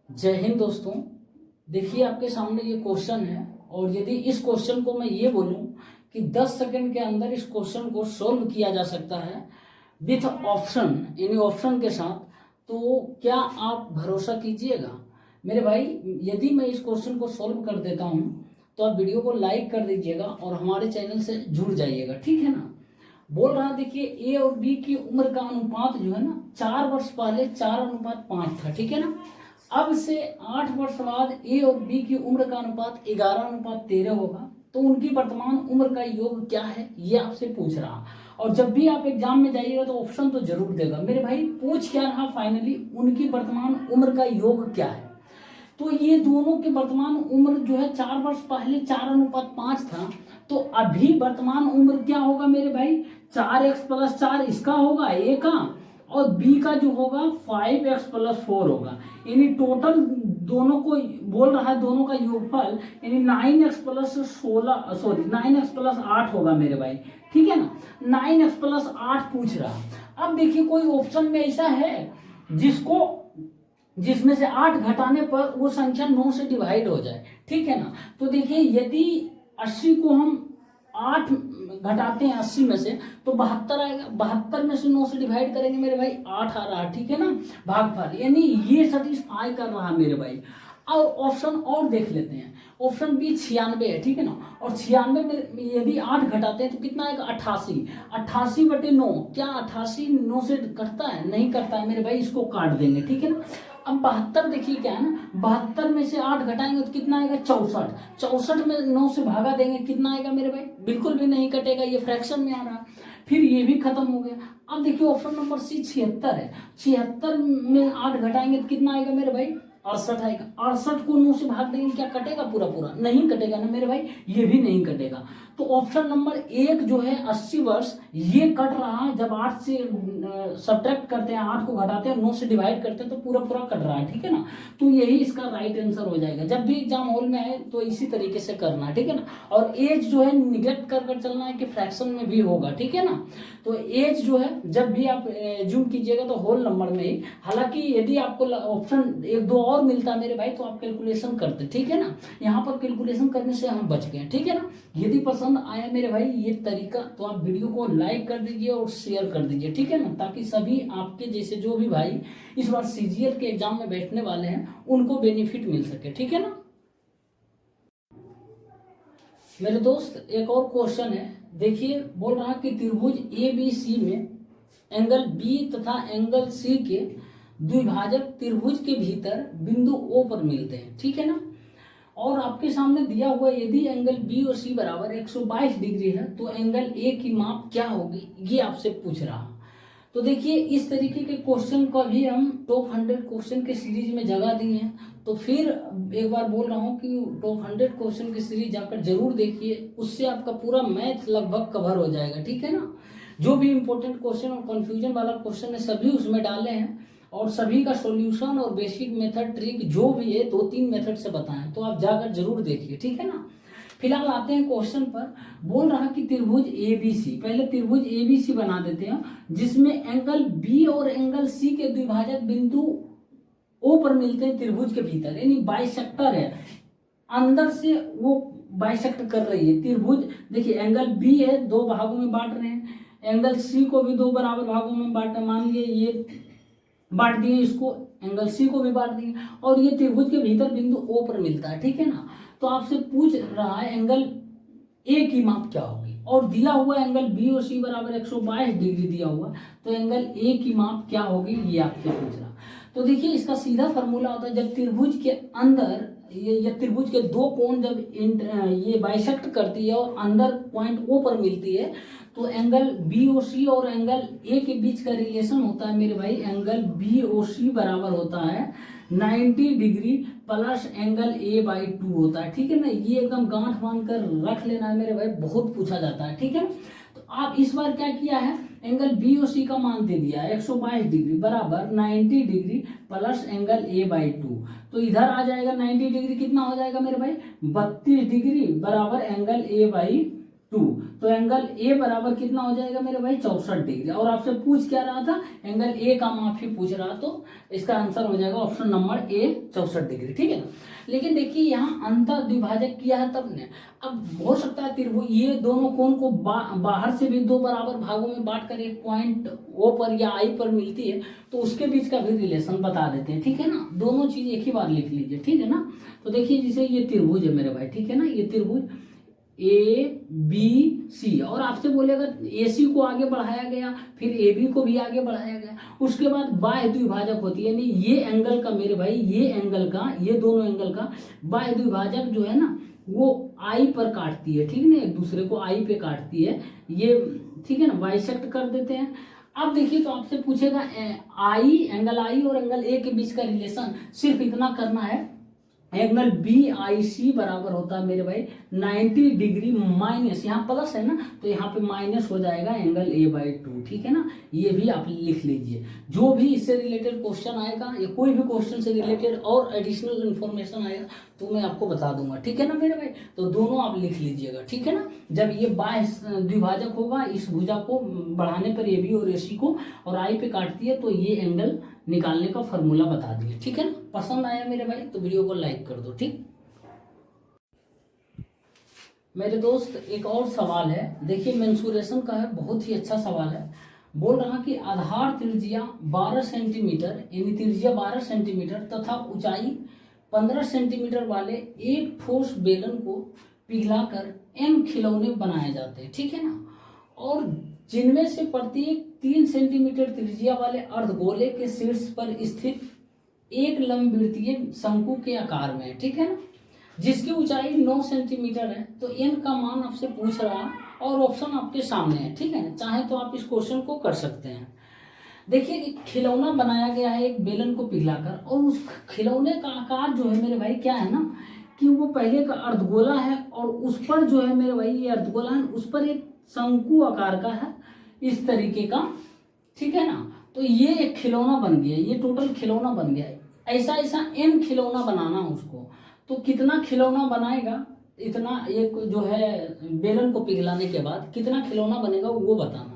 जय हिंद दोस्तों। देखिए आपके सामने ये क्वेश्चन है और यदि इस क्वेश्चन को मैं ये बोलूं कि 10 सेकंड के अंदर इस क्वेश्चन को सॉल्व किया जा सकता है विथ ऑप्शन, यानी ऑप्शन के साथ, तो क्या आप भरोसा कीजिएगा मेरे भाई? यदि मैं इस क्वेश्चन को सॉल्व कर देता हूं तो आप वीडियो को लाइक कर दीजिएगा और हमारे चैनल से जुड़ जाइएगा, ठीक है ना। बोल रहा देखिए ए और बी की उम्र का अनुपात जो है ना, 4 वर्ष पहले 4:5 था, ठीक है ना। अब से 8 वर्ष बाद ए और बी की उम्र का अनुपात 11:13 होगा, तो उनकी वर्तमान उम्र का योग क्या है, ये आपसे पूछ रहा। और जब भी आप एग्जाम में जाइएगा तो ऑप्शन तो जरूर देगा मेरे भाई। पूछ क्या रहा फाइनली, उनकी वर्तमान उम्र का योग क्या है। तो ये दोनों की वर्तमान उम्र जो है 4 वर्ष पहले 4:5 था, तो अभी वर्तमान उम्र क्या होगा मेरे भाई? 4x+4 इसका होगा ए का, और बी का जो होगा 5x+4 होगा। यानी टोटल दोनों को बोल रहा है, दोनों का योगफल यानी 9x+8 होगा मेरे भाई, ठीक है ना। 9x+8 पूछ रहा। अब देखिए कोई ऑप्शन में ऐसा है जिसमें से 8 घटाने पर वो संख्या 9 से डिवाइड हो जाए, ठीक है ना। तो देखिए यदि 80 को हम 8 घटाते हैं 80 में से तो 72 आएगा। 72 में से 9 से डिवाइड करेंगे मेरे भाई, 8 आ रहा है, ठीक है ना, भागफल। यानी ये सेटिस्फाई कर रहा है मेरे भाई। और ऑप्शन और देख लेते हैं। ऑप्शन बी 96 है, ठीक है ना। और 96 में यदि 8 घटाते हैं तो कितना आएगा? 88। 88/9, क्या 88 9 से कटता है? नहीं कटता है मेरे भाई, इसको काट देंगे, ठीक है ना। अब 72 देखिए क्या है ना, 72 में से 8 घटाएंगे तो कितना आएगा? 64। 64 में 9 से भागा देंगे, कितना आएगा मेरे भाई? बिल्कुल भी नहीं कटेगा, ये फ्रैक्शन में आ रहा है। फिर ये भी खत्म हो गया। अब देखिए ऑप्शन नंबर सी 76 है। 76 में 8 घटाएंगे तो कितना आएगा मेरे भाई? 68 आएगा। 68 को 9 से भाग देंगे, क्या कटेगा पूरा पूरा? नहीं कटेगा ना मेरे भाई, ये भी नहीं कटेगा। तो ऑप्शन नंबर 1 जो है 80 वर्ष, ये कट रहा है। जब 8 से सब्ट्रैक्ट करते हैं, 8 को घटाते हैं, 9 से डिवाइड करते हैं, तो पूरा पूरा कट रहा है, ठीक है ना। तो यही इसका राइट आंसर हो जाएगा। जब भी एग्जाम हॉल में आए तो इसी तरीके से करना है, ठीक है ना। और एज जो है निगलेक्ट कर चलना है कि फ्रैक्शन में भी होगा, ठीक है ना। तो एज जो है जब भी आप जूम कीजिएगा तो होल नंबर में ही। हालांकि यदि आपको ऑप्शन 1-2 और मिलता मेरे भाई तो आप कैलकुलेशन करते, ठीक है ना। यहाँ पर कैलकुलेशन करने से हम बच गए, ठीक है ना। यदि पसंद आया मेरे भाई ये तरीका तो आप वीडियो को लाइक कर दीजिए और शेयर कर दीजिए, ठीक है ना, ताकि सभी आपके जैसे जो भी भाई इस बार सीजीएल के एग्जाम में बैठने वाले हैं उनको बेनिफिट मिल सके, ठीक है ना। मेरे दोस्त एक और क्वेश्चन है, देखिए बोल रहा कि त्रिभुज ए बी सी में एंगल बी तथा एंगल सी के द्विभाजक त्रिभुज के भीतर बिंदु ओ पर मिलते हैं, ठीक है ना। और आपके सामने दिया हुआ यदि एंगल बी और सी बराबर 122 डिग्री है तो एंगल ए की माप क्या होगी, ये आपसे पूछ रहा। तो देखिए इस तरीके के क्वेश्चन का भी हम टॉप 100 क्वेश्चन के सीरीज में जगह दी है। तो फिर एक बार बोल रहा हूँ कि टॉप 100 क्वेश्चन की सीरीज जाकर जरूर देखिए, उससे आपका पूरा मैथ लगभग कवर हो जाएगा, ठीक है ना। जो भी इंपॉर्टेंट क्वेश्चन और कंफ्यूजन वाला क्वेश्चन है सभी उसमें डाले हैं, और सभी का सॉल्यूशन और बेसिक मेथड ट्रिक जो भी है 2-3 मेथड से बताएं, तो आप जाकर जरूर देखिए, ठीक है ना। फिलहाल आते हैं क्वेश्चन पर। बोल रहा कि त्रिभुज ए बी सी, पहले त्रिभुज ए बी सी बना देते हैं जिसमें एंगल बी और एंगल सी के द्विभाजक बिंदु ओ पर मिलते हैं त्रिभुज के भीतर, यानी बाइसेक्टर है, अंदर से वो बाइसेक्ट कर रही है त्रिभुज। देखिए एंगल बी है, 2 भागों में बांट रहे हैं, एंगल सी को भी 2 बराबर भागों में बांट, मान लीजिए ये बांट दिए, इसको एंगल सी को भी बांट दिए, और ये त्रिभुज के भीतर बिंदु ओ पर मिलता है, ठीक है ना। तो आपसे पूछ रहा है एंगल ए की माप क्या होगी, और दिया हुआ एंगल बी और सी बराबर 122 डिग्री दिया हुआ, तो एंगल ए की माप क्या होगी ये आपसे पूछ रहा। तो देखिए इसका सीधा फॉर्मूला होता है, जब त्रिभुज के अंदर ये त्रिभुज के 2 कोण जब ये बाइसेक्ट करती है और अंदर पॉइंट ओ पर मिलती है, तो एंगल बी ओ सी और एंगल ए के बीच का रिलेशन होता है मेरे भाई, एंगल बी ओ सी बराबर होता है 90 डिग्री प्लस एंगल A/2 होता है, ठीक है ना। ये एकदम गांठ बांध कर रख लेना है मेरे भाई, बहुत पूछा जाता है, ठीक है। तो आप इस बार क्या किया है, एंगल बी और सी का मान दे दिया 122 डिग्री बराबर 90 डिग्री प्लस एंगल A/2। तो इधर आ जाएगा 90 डिग्री, कितना हो जाएगा मेरे भाई? 32 डिग्री बराबर एंगल A/2। तो एंगल ए बराबर कितना हो जाएगा मेरे भाई 64 डिग्री। और आपसे पूछ क्या रहा था, एंगल ए का माप ही पूछ रहा, तो इसका आंसर हो जाएगा ऑप्शन नंबर ए 64 डिग्री, ठीक है ना। लेकिन देखिए यहाँ अंतर द्विभाजक किया है तब ने, अब हो सकता है त्रिभुज ये दोनों कोण को बाहर से भी दो बराबर भागों में बांट कर एक पॉइंट ओ पर या आई पर मिलती है, तो उसके बीच का भी रिलेशन बता देते हैं, ठीक है ना। दोनों चीज एक ही बार लिख लीजिए, ठीक है ना। तो देखिए जैसे ये त्रिभुज है मेरे भाई, ठीक है ना, ये त्रिभुज ए बी सी, और आपसे बोलेगा ए सी को आगे बढ़ाया गया, फिर ए बी को भी आगे बढ़ाया गया, उसके बाद बाह्य द्विभाजक होती है, यानी ये एंगल का मेरे भाई, ये एंगल का, ये दोनों एंगल का बाह्य द्विभाजक जो है ना वो आई पर काटती है, ठीक है ना, एक दूसरे को आई पे काटती है ये, ठीक है ना, बाइसेक्ट कर देते हैं। अब देखिए तो आपसे पूछेगा आई, एंगल आई और एंगल ए के बीच का रिलेशन सिर्फ इतना करना है, एंगल बी आई सी बराबर होता है मेरे भाई 90 डिग्री माइनस, यहाँ प्लस है ना तो यहाँ पे माइनस हो जाएगा एंगल ए बाई 2, ठीक है ना। ये भी आप लिख लीजिए, जो भी इससे रिलेटेड क्वेश्चन आएगा या कोई भी क्वेश्चन से रिलेटेड और एडिशनल इन्फॉर्मेशन आएगा तो मैं आपको बता दूंगा, ठीक है ना मेरे भाई। तो दोनों आप लिख लीजिएगा, ठीक है ना। जब ये बाह्य द्विभाजक होगा, इस भुजा को बढ़ाने पर ए बी और ए सी को और आई पे काटती है, तो ये एंगल निकालने का फॉर्मूला बता दिए, ठीक है ना। पसंद आया मेरे भाई तो वीडियो को लाइक कर दो, ठीक। मेरे दोस्त एक और सवाल है, देखिए मेंसुरेशन का है, बहुत ही अच्छा सवाल है। बोल रहा कि आधार त्रिज्या 12 सेंटीमीटर, यानी त्रिज्या 12 सेंटीमीटर तथा ऊंचाई 15 सेंटीमीटर वाले एक ठोस बेलन को पिघलाकर एन खिलौने बनाए जाते हैं, ठीक है ना। और जिनमें से प्रत्येक 3 सेंटीमीटर त्रिज्या वाले अर्धगोले के शीर्ष पर स्थित एक लंबवृत्तीय शंकु के आकार में है, ठीक है ना, जिसकी ऊंचाई 9 सेंटीमीटर है। तो एन का मान आपसे पूछ रहा है और ऑप्शन आपके सामने है, ठीक है ना। चाहे तो आप इस क्वेश्चन को कर सकते हैं। देखिए कि खिलौना बनाया गया है एक बेलन को पिघलाकर, और उस खिलौने का आकार जो है मेरे भाई क्या है ना कि वो पहले का अर्धगोला है, और उस पर जो है मेरे भाई ये अर्धगोला है, उस पर एक शंकु आकार का है इस तरीके का, ठीक है ना। तो ये एक खिलौना बन गया, ये टोटल खिलौना बन गया। ऐसा ऐसा एन खिलौना बनाना उसको, तो कितना खिलौना बनाएगा, इतना एक जो है बेलन को पिघलाने के बाद कितना खिलौना बनेगा वो बताना।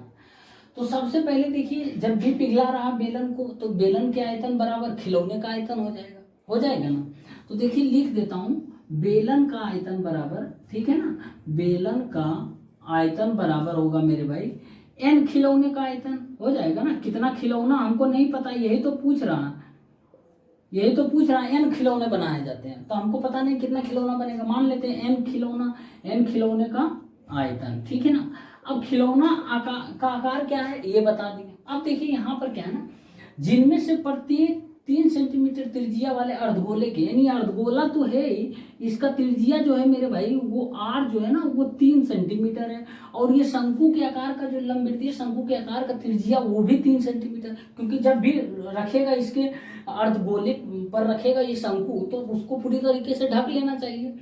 तो सबसे पहले देखिए जब भी पिघला रहा बेलन को, तो बेलन के आयतन बराबर खिलौने का आयतन हो जाएगा ना। तो देखिए लिख देता हूं, बेलन का आयतन बराबर, ठीक है ना, बेलन का आयतन बराबर होगा मेरे भाई एन खिलौने का आयतन, हो जाएगा ना। कितना खिलौना हमको नहीं पता, यही तो पूछ रहा एन खिलौने बनाए जाते हैं, तो हमको पता नहीं कितना खिलौना बनेगा, मान लेते हैं एन खिलौने का आयतन, ठीक है ना। अब खिलौना का आकार क्या है ये बता दिए। अब देखिए यहाँ पर क्या है ना, जिनमें से प्रत्येक 3 सेंटीमीटर त्रिज्या वाले अर्धगोले के, यानी अर्धगोला तो है ही, इसका त्रिज्या जो है मेरे भाई वो आर जो है ना वो 3 सेंटीमीटर है, और ये शंकु के आकार का जो लंबवृत्तीय शंकु के आकार का त्रिज्या वो भी 3 सेंटीमीटर, क्योंकि जब भी रखेगा इसके अर्धगोले पर रखेगा ये शंकु, तो उसको पूरी तरीके से ढक लेना चाहिए।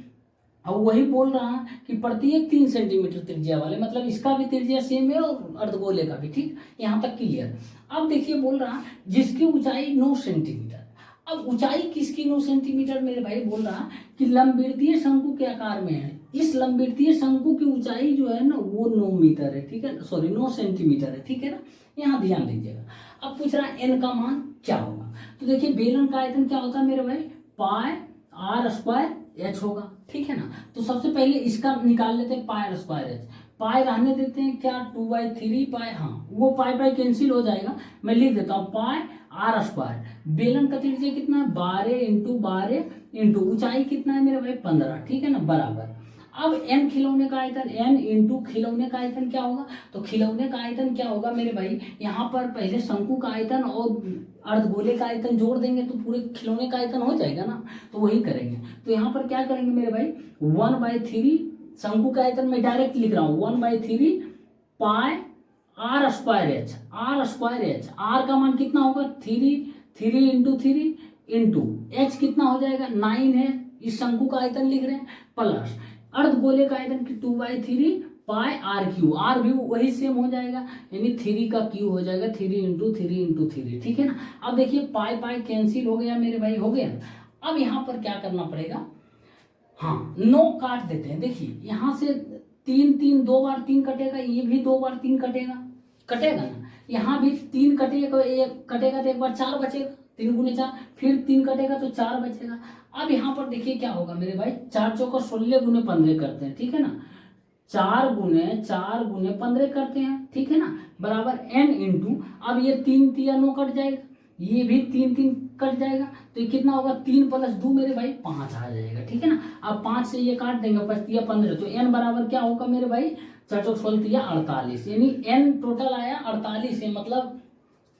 अब वही बोल रहा है कि प्रत्येक 3 सेंटीमीटर त्रिज्या वाले, मतलब इसका भी त्रिज्या सेम है और अर्धगोले का भी, ठीक, यहाँ तक क्लियर। अब देखिए बोल रहा जिसकी ऊंचाई 9 सेंटीमीटर। अब ऊंचाई किसकी 9 सेंटीमीटर मेरे भाई, बोल रहा कि लंबवृत्तीय शंकु के आकार में है, इस लंबवृत्तीय शंकु की ऊंचाई जो है ना वो 9 मीटर है, ठीक है, सॉरी 9 सेंटीमीटर है, ठीक है ना, यहाँ ध्यान दीजिएगा। अब पूछ रहा है एन का मान क्या होगा। तो देखिए बेलन का आयतन क्या होता है मेरे भाई, पाई आर स्क्वायर एच होगा, ठीक है ना। तो सबसे पहले इसका निकाल लेते हैं पाई आर स्क्वायर एच, पाई रहने देते हैं क्या 2/3 पाई, हाँ वो पाई कैंसिल हो जाएगा, मैं लिख देता हूँ पाई आर स्क्वायर। बेलन का त्रिज्या कितना है 12 इंटू 12 इंटू ऊंचाई कितना है मेरे भाई 15, ठीक है ना, बराबर। अब एन खिलौने का आयतन, एन इंटू खिलौने का आयतन क्या होगा, तो खिलौने का आयतन क्या होगा मेरे भाई, यहाँ पर पहले शंकु का आयतन और अर्धगोले का आयतन जोड़ देंगे तो पूरे खिलौने का आयतन हो जाएगा ना, तो वही करेंगे। तो यहाँ पर क्या करेंगे मेरे भाई 1/3 शंकु का आयतन मैं डायरेक्ट लिख रहा हूँ 1/3 पाई आर स्क्वायर एच, आर का मान कितना होगा 3 इंटू 3 इंटू एच कितना हो जाएगा 9 है, इस शंकु का आयतन लिख रहे हैं, प्लस अर्धगोले का आयतन की 2/3 पाई आर क्यू, आर भी वही सेम हो जाएगा, यानी 3 का क्यू हो जाएगा 3 इंटू 3, ठीक है ना। अब देखिए पाई कैंसिल हो गया मेरे भाई, हो गया। अब यहाँ पर क्या करना पड़ेगा, हाँ 9 काट देते हैं। देखिए यहाँ से तीन तीन 2 बार 3 कटेगा, ये भी 2 बार 3 कटेगा, कटेगा ना। यहाँ भी 3 कटेगा, एक कटेगा तो एक बार 4 बचेगा, 3 गुने 4, फिर 3 कटेगा तो 4 बचेगा। अब यहाँ पर देखिए क्या होगा मेरे भाई, 4 चौका 16 गुने 15 करते हैं, ठीक है ना, 4 गुने 15 करते हैं, ठीक है ना, बराबर n इंटू, अब ये 3 तिया 9 कट जाएगा, ये भी 3 3 कट जाएगा, तो ये कितना होगा, 3 प्लस 2 मेरे भाई 5 आ जाएगा, ठीक है ना। अब 5 से ये काट देंगे, 5 तिया 15, तो n बराबर क्या होगा मेरे भाई, 4 चौक 16 तिया 48, यानी n टोटल आया 48 है, मतलब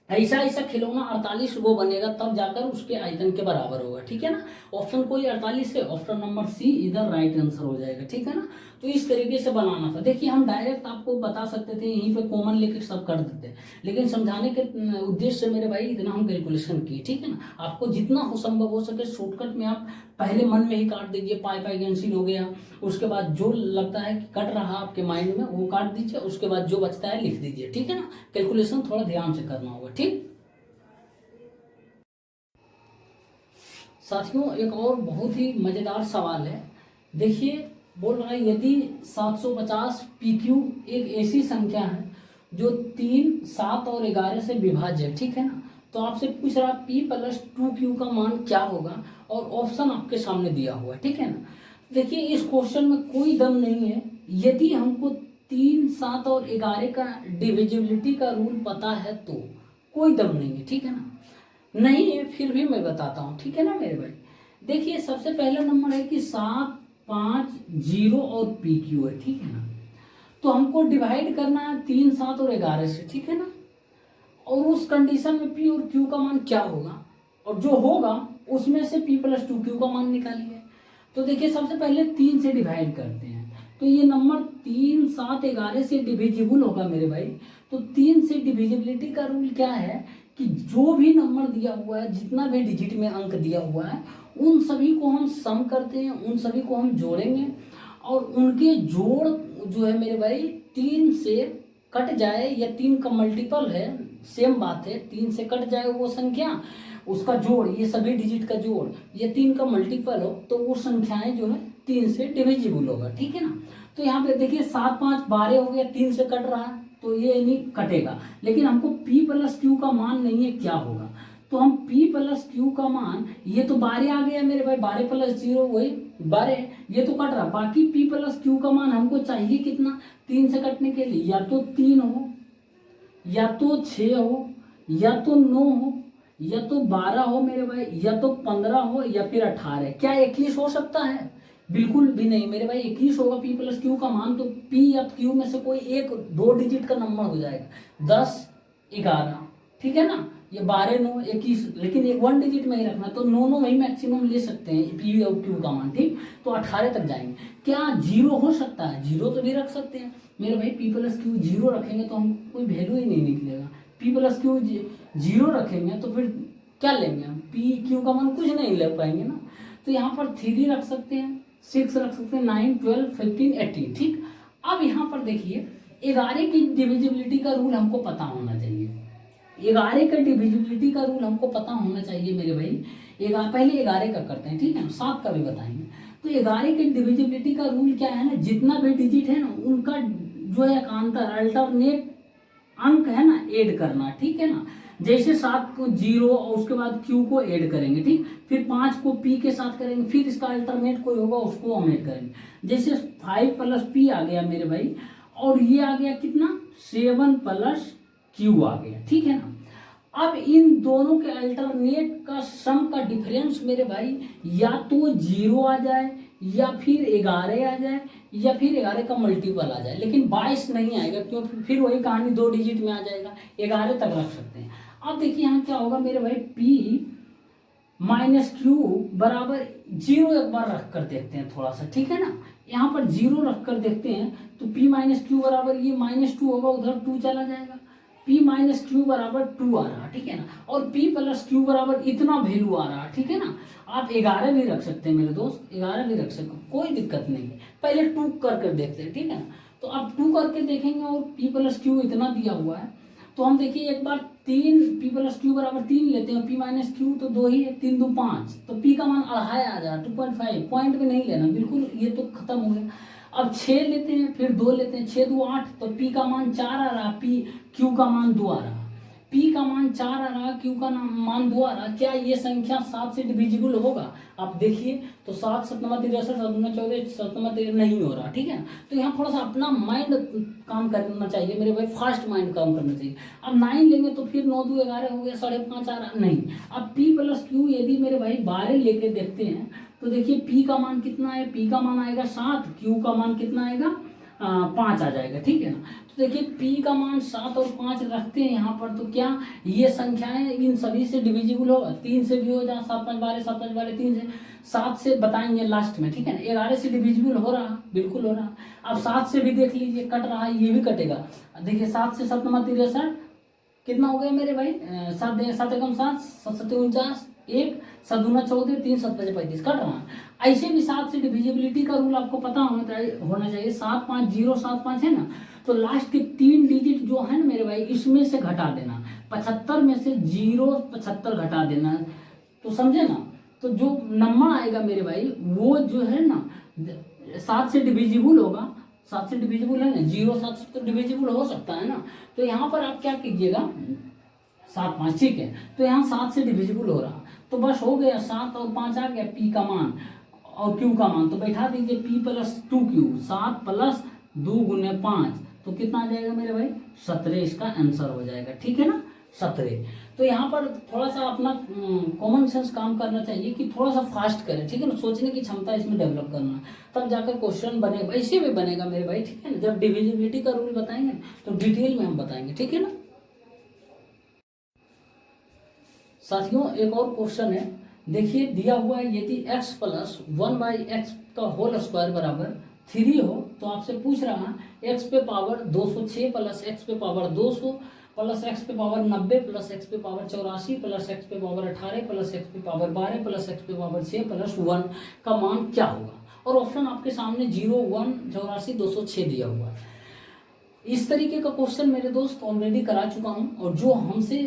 ऐसा ऐसा खिलौना 48 वो बनेगा, तब जाकर उसके आयतन के बराबर होगा, ठीक है ना। ऑप्शन कोई 48 है, ऑप्शन नंबर सी इधर राइट आंसर हो जाएगा, ठीक है ना। तो इस तरीके से बनाना था। देखिए हम डायरेक्ट आपको बता सकते थे, यहीं पे कॉमन लेके सब कर देते, लेकिन समझाने के उद्देश्य से मेरे भाई इतना हम कैलकुलेशन किए, ठीक है ना। आपको जितना हो संभव हो सके शॉर्टकट में आप पहले मन में ही काट दीजिए, पाई पाई कैंसिल हो गया, उसके बाद जो लगता है कि कट रहा आपके माइंड में वो काट दीजिए, उसके बाद जो बचता है लिख दीजिए, ठीक है ना। कैलकुलेशन थोड़ा ध्यान से करना होगा, ठीक। साथियों एक और बहुत ही मजेदार सवाल है, देखिए बोल रहा है यदि 750 PQ एक ऐसी संख्या है जो 3, 7 और 11 से विभाज्य है, ठीक है ना, तो आपसे पूछ रहा P प्लस 2Q का मान क्या होगा, और ऑप्शन आपके सामने दिया हुआ है, ठीक है ना। देखिए इस क्वेश्चन में कोई दम नहीं है, यदि हमको 3, 7 और 11 का डिविजिबिलिटी का रूल पता है तो कोई दम नहीं है, ठीक है ना। नहीं है फिर भी मैं बताता हूँ, ठीक है ना मेरे भाई। देखिए सबसे पहला नंबर है कि 7, 5, 0 और PQ है, ठीक है ना। तो हमको डिवाइड करना है 3, 7 और 11 से, ठीक है ना, और उस कंडीशन में P और Q का मान क्या होगा, और जो होगा उसमें से P प्लस 2Q का मान निकालिए। तो देखिए सबसे पहले 3 से डिवाइड करते हैं, तो ये नंबर 3, 7, 11 से डिविजिबल होगा मेरे भाई। तो 3 से डिविजिबिलिटी का रूल क्या है कि जो भी नंबर दिया हुआ है, जितना भी डिजिट में अंक दिया हुआ है, उन सभी को हम सम करते हैं, उन सभी को हम जोड़ेंगे, और उनके जोड़ जो है मेरे भाई 3 से कट जाए, या 3 का मल्टीपल है, सेम बात है, 3 से कट जाए वो संख्या, उसका जोड़, ये सभी डिजिट का जोड़, ये 3 का मल्टीपल हो, तो वो संख्याएं जो है 3 से डिविजिबल होगा, ठीक है ना। तो यहाँ पे देखिए 7, 5, 12 हो गया, 3 से कट रहा है, तो ये नहीं कटेगा, लेकिन हमको P प्लस Q का मान नहीं है, क्या होगा, तो हम P प्लस Q का मान, ये तो 12 आ गया मेरे भाई, 12 प्लस 0 वही 12, ये तो कट रहा, बाकी P प्लस Q का मान हमको चाहिए कितना, 3 से कटने के लिए, या तो 3 हो, या तो 6 हो, या तो 9 हो, या तो 12 हो मेरे भाई, या तो 15 हो, या फिर 18। क्या 21 हो सकता है, बिल्कुल भी नहीं मेरे भाई, 21 होगा P प्लस Q का मान, तो P या Q में से कोई एक 2 डिजिट का नंबर हो जाएगा, 10, 11, ठीक है ना, ये 12, 9, 21, लेकिन एक 1 डिजिट में ही रखना, तो 9 ही मैक्सिमम ले सकते हैं P और Q का मान, ठीक, तो 18 तक जाएंगे। क्या 0 हो सकता है, 0 तो भी रख सकते हैं मेरे भाई, P प्लस Q 0 रखेंगे तो हम कोई वैल्यू ही नहीं निकलेगा, P प्लस Q 0 रखेंगे तो फिर क्या लेंगे हम, P Q का मान कुछ नहीं ले पाएंगे ना। तो यहाँ पर 3 रख सकते हैं, 6 रख सकते हैं, 9, 12, 15, 18, ठीक। अब यहाँ पर देखिए 11 की डिविजिबिलिटी का रूल हमको पता होना चाहिए, 11 का डिविजिबिलिटी का रूल हमको पता होना चाहिए मेरे भाई। पहले 11 का करते हैं, ठीक है ना, 7 का भी बताएंगे। तो 11 के डिविजिबिलिटी का रूल क्या है ना, जितना भी डिजिट है ना उनका जो है एकांतर अल्टरनेट अंक है ना ऐड करना, ठीक है ना। जैसे 7 को 0 और उसके बाद Q को ऐड करेंगे, ठीक, फिर 5 को P के साथ करेंगे, फिर इसका अल्टरनेट कोई होगा उसको हम ऐड करेंगे। जैसे 5 प्लस P आ गया मेरे भाई, और ये आ गया कितना, 7 प्लस Q आ गया, ठीक है ना। अब इन दोनों के अल्टरनेट का सम का डिफरेंस मेरे भाई या तो 0 आ जाए, या फिर 11 आ जाए, या फिर 11 का मल्टीपल आ जाए, लेकिन 22 नहीं आएगा, क्योंकि फिर वही कहानी 2 डिजिट में आ जाएगा, 11 तक रख सकते हैं। अब देखिए यहाँ क्या होगा मेरे भाई, P माइनस Q बराबर 0 एक बार रख कर देखते हैं थोड़ा सा, ठीक है ना। यहाँ पर 0 रख कर देखते हैं, तो P माइनस Q बराबर ये -2 होगा, उधर 2 चला जाएगा, P माइनस Q बराबर 2 आ रहा, ठीक है ना, और P प्लस Q बराबर इतना वैल्यू आ रहा, ठीक है ना। आप 11 भी रख सकते हैं मेरे दोस्त, 11 भी रख सकते हैं, कोई दिक्कत नहीं है, पहले 2 कर देखते हैं, ठीक है ना। तो आप 2 करके देखेंगे और P प्लस Q इतना दिया हुआ है, तो हम देखिए एक बार 3, P प्लस Q बराबर 3 लेते हैं, P माइनस Q तो 2 ही है, 3 2 5, तो P का मान 2.5 आ जाए, 2.5, पॉइंट भी नहीं लेना, बिल्कुल ये तो खत्म हो गया। अब 6 लेते हैं, फिर 2 लेते हैं, 6 2 8, तो पी का मान 4 आ रहा, पी क्यू का मान 2 आ रहा। पी का मान 4 आ रहा, क्यू का मान 2 आ रहा। क्या ये संख्या 7 से डिविजिबल होगा? आप देखिए तो 7 7 63 7 14 7 13 नहीं हो रहा, ठीक है। तो यहाँ थोड़ा सा अपना माइंड काम करना चाहिए मेरे भाई, फास्ट माइंड काम करना चाहिए। अब 9 लेंगे तो फिर 9 2 11 हो गया, 5.5 आ रहा नहीं। अब पी प्लस क्यू यदि मेरे भाई 12 लेके देखते हैं तो देखिए पी का मान कितना है, पी का मान आएगा 7, क्यू का मान कितना आएगा 5 आ जाएगा, ठीक है ना। तो देखिए पी का मान 7 और 5 रखते हैं यहाँ पर, तो क्या ये संख्याएं इन सभी से डिविजिबल होगा? 3 से भी हो जाए, 7 5 12 7 5 12 3 से, 7 से बताएंगे लास्ट में, ठीक है ना। 11 से डिविजिबल हो रहा, बिल्कुल हो रहा। अब 7 से भी देख लीजिए कट रहा है, ये भी कटेगा। देखिए 7 से 7 63 कितना हो गया मेरे भाई, 7 7 एकम 7 7 7 49 1 7 दूना 14 3 7 5 35 कट रहा है। ऐसे भी 7 से डिविजिबिलिटी का रूल आपको पता होना चाहिए। 7 5 0 7 5 है ना, तो लास्ट के 3 डिजिट जो है ना मेरे भाई, इसमें से घटा देना। 75 में से 0 75 घटा देना, तो समझे ना। तो जो नंबर आएगा मेरे भाई वो जो है ना 7 से डिविजिबल होगा। 7 से डिविजिबल है ना, 0 7 से तो डिविजिबल हो सकता है ना। तो यहाँ पर आप क्या कीजिएगा 7 5, ठीक है। तो यहाँ 7 से डिविजिबल हो रहा, तो बस हो गया 7 और 5 आ गया पी का मान और क्यू का मान, तो बैठा दीजिए पी प्लस 2 क्यू, 7 प्लस 2 गुने 5, तो कितना आ जाएगा मेरे भाई 17 इसका आंसर हो जाएगा, ठीक है ना 17। तो यहाँ पर थोड़ा सा अपना कॉमन सेंस काम करना चाहिए कि थोड़ा सा फास्ट करें, ठीक है ना, सोचने की क्षमता इसमें डेवलप करना, तब जाकर क्वेश्चन बनेगा। ऐसे भी बनेगा मेरे भाई, ठीक है ना। जब डिविजिबिलिटी का रूल बताएंगे तो डिटेल में हम बताएंगे, ठीक है ना। साथियों एक और क्वेश्चन है, देखिए दिया हुआ है यदि x प्लस 1/x का होल स्क्वायर बराबर 3 हो, तो आपसे पूछ रहा है x पे पावर 206 प्लस x पे पावर 200 प्लस x पे पावर 90 प्लस x पे पावर 84 प्लस x पे पावर 18 प्लस x पे पावर 12 प्लस x पे पावर 6 प्लस 1 का मान क्या होगा। और ऑप्शन आपके सामने 0 1 84 206 दिया हुआ है। इस तरीके का क्वेश्चन मेरे दोस्त ऑलरेडी करा चुका हूं, और जो हमसे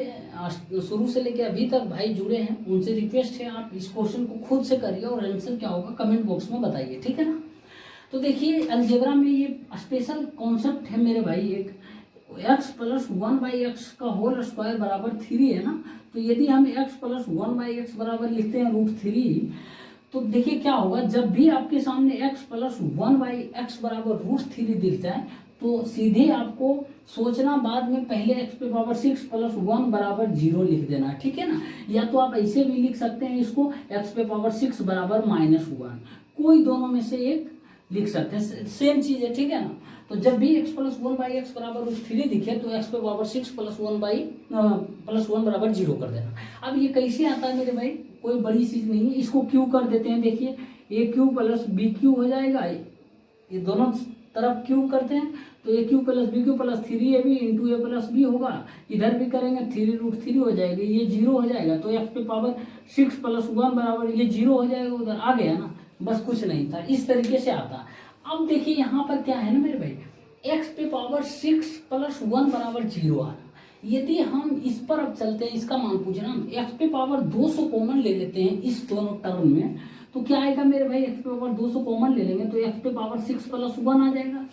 शुरू से लेकर अभी तक भाई जुड़े हैं उनसे रिक्वेस्ट है आप इस क्वेश्चन को खुद से करिए और आंसर क्या होगा कमेंट बॉक्स में बताइए, ठीक है ना। तो देखिए अलजेब्रा में ये स्पेशल कॉन्सेप्ट है मेरे भाई, एक x प्लस 1/x का होल स्क्वायर बराबर 3 है ना। तो यदि हम x प्लस 1/x बराबर लिखते हैं √3, तो देखिए क्या होगा, जब भी आपके सामने x प्लस 1/x बराबर √3 दिख जाए तो सीधे आपको सोचना बाद में पहले x पे पावर 6 प्लस 1 बराबर 0 लिख देना, ठीक है ना। या तो आप ऐसे भी लिख सकते हैं इसको x पे पावर 6 बराबर -1, कोई दोनों में से एक लिख सकते हैं, सेम चीज है, ठीक है ना। तो जब भी x प्लस 1/x बराबर √3 दिखे तो x पे पावर 6 प्लस 1 बराबर 0 कर देना। अब ये कैसे आता है मेरे भाई, कोई बड़ी चीज नहीं है, इसको क्यू कर देते हैं। देखिए a cube plus b cube हो जाएगा, ये दोनों तरफ क्यूब करते हैं तो a cube plus b cube plus 3ab into a plus b होगा। इधर भी करेंगे 3√3 हो जाएगा, ये 0 हो जाएगा, तो x पे पावर 6 प्लस 1 बराबर ये 0 हो जाएगा, उधर आ गया ना, बस कुछ नहीं था, इस तरीके से आता। अब देखिए यहाँ पर क्या है ना मेरे भाई, x पे पावर 6 प्लस 1 बराबर 0 आ रहा। यदि हम इस पर अब चलते हैं, इसका मान पूछ रहा हम, x पे पावर 200 कॉमन ले लेते हैं इस दोनों टर्म में, तो क्या आएगा मेरे भाई, x पे पावर 200 कॉमन ले लेंगे तो x पे पावर 6 प्लस 1 आ जाएगा।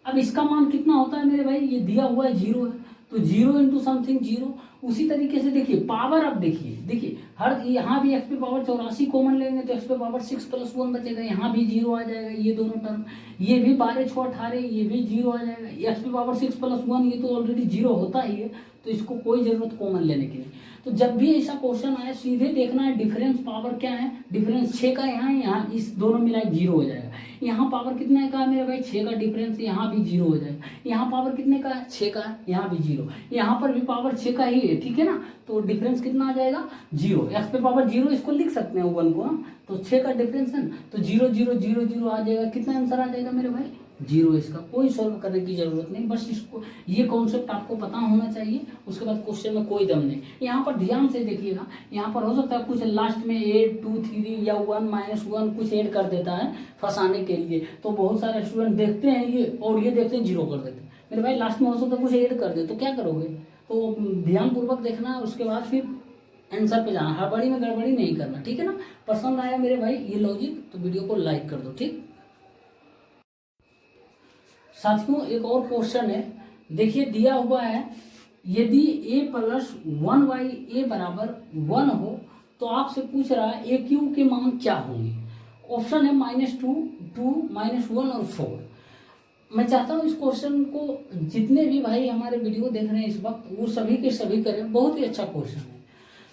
अब इसका मान कितना होता है मेरे भाई, ये दिया हुआ है 0 है, तो 0 इंटू समथिंग 0। उसी तरीके से देखिए पावर, अब देखिए हर यहाँ भी x पे पावर 84 कॉमन लेंगे तो x पे पावर 6 प्लस 1 बचेगा, यहाँ भी 0 आ जाएगा, ये दोनों टर्म, ये भी 12 6 18 ये भी 0 आ जाएगा, x पे पावर 6 प्लस 1 ये तो ऑलरेडी 0 होता ही है, तो इसको कोई जरूरत कॉमन लेने की नहीं। तो जब भी ऐसा क्वेश्चन आए सीधे देखना है डिफरेंस पावर क्या है, डिफरेंस 6 का यहाँ इस दोनों मिलाए 0 हो जाएगा। यहाँ पावर कितने का है मेरे भाई, 6 का डिफरेंस, यहाँ भी 0 हो जाएगा। यहाँ पावर कितने का है, 6 का है, यहाँ भी 0, यहाँ पर भी पावर 6 का ही है, ठीक है ना। तो डिफरेंस कितना आ जाएगा 0, x पे पावर 0 इसको लिख सकते हैं 1 को, तो 6 का डिफरेंस है ना, तो 0 0 0 0 आ जाएगा। कितना आंसर आ जाएगा मेरे भाई 0। इसका कोई सॉल्व करने की जरूरत नहीं, बस इसको ये कॉन्सेप्ट आपको पता होना चाहिए, उसके बाद क्वेश्चन में कोई दम नहीं। यहाँ पर ध्यान से देखिएगा, यहाँ पर हो सकता है कुछ लास्ट में 8 2 3 या 1 -1 कुछ ऐड कर देता है फंसाने के लिए, तो बहुत सारे स्टूडेंट देखते हैं ये और ये देखते हैं 0 कर देते हैं। मेरे भाई लास्ट में हो सकता है कुछ ऐड कर दे, तो क्या करोगे, तो ध्यानपूर्वक देखना, उसके बाद फिर आंसर पे जाना, हड़बड़ी में गड़बड़ी नहीं करना, ठीक है ना। पसंद आया मेरे भाई ये लॉजिक तो वीडियो को लाइक कर दो, ठीक। साथियों एक और क्वेश्चन है, देखिए दिया हुआ है यदि a प्लस 1/a बराबर 1 हो तो आपसे पूछ रहा है a क्यू के मान क्या होंगे। ऑप्शन है -2, 2, -1 और 4। मैं चाहता हूँ इस क्वेश्चन को जितने भी भाई हमारे वीडियो देख रहे हैं इस वक्त वो सभी के सभी करें, बहुत ही अच्छा क्वेश्चन है।